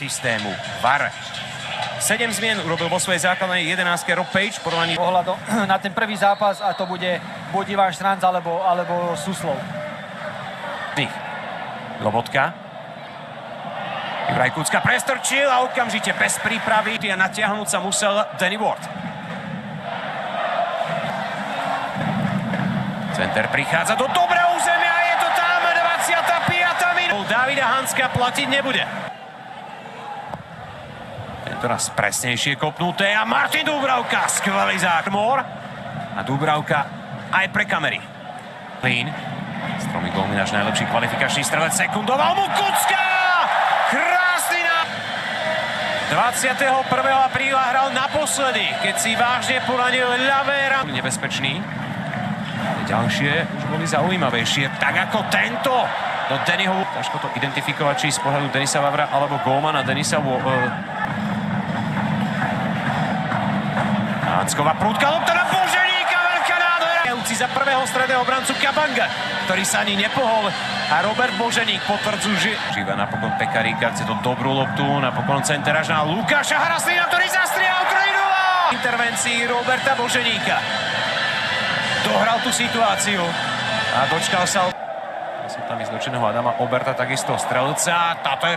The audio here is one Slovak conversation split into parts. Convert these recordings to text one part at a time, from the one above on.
systému VAR. 7 zmien urobil vo svojej základnej 11 Rob Page, porovnaní pohľadom na ten prvý zápas, a to bude buď Ivan Štranc alebo Suslov. Lobotka. Juraj Kucka prestrčil a okamžite bez prípravy a natiahnuť sa musel Danny Ward. Center prichádza do dobrého územia, je to tam 25. minúta. Davida Hanska platiť nebude. Teraz presnejšie kopnuté a Martin Dúbravka, skvelý zákmor. A Dúbravka aj pre kamery. Lín, s 3 gólmi náš najlepší kvalifikačný strelec, sekundoval mu Kucka! Krásny na... 21. apríla hral naposledy, keď si vážne poranil ľavé ramo. Nebezpečný. Ďalšie už boli zaujímavejšie, tak ako tento. Do Dannyho, ťažko to identifikovať, či z pohľadu Denisa Vavra alebo gólmana Denisa Hansková prúdka lopta na Boženíka, veľká nádhera. Za prvého stredného brancu Kabanga, ktorý sa ani nepohol, a Robert Boženík potvrdzuje, že žíva napokon Pekaríka, chce to dobrú loptu, napokon center až na Lukáša Hraslína, ktorý zastrial 3-0. Intervencii Roberta Boženíka. Dohral tú situáciu a dočkal sa. Musím tam ísť dočeného Adama Oberta, takisto strelca. Táto je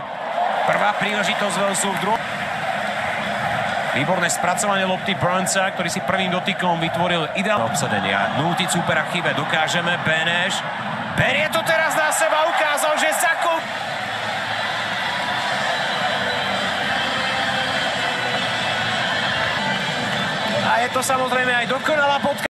prvá príležitosť Velsu v druhom. Výborné spracovanie lopty Burnsa, ktorý si prvým dotykom vytvoril ideálne obsadenia. Nútiť súpera chybe dokážeme. Beneš berie to teraz na seba, ukázal, že zakol... A je to samozrejme aj dokonalá podka.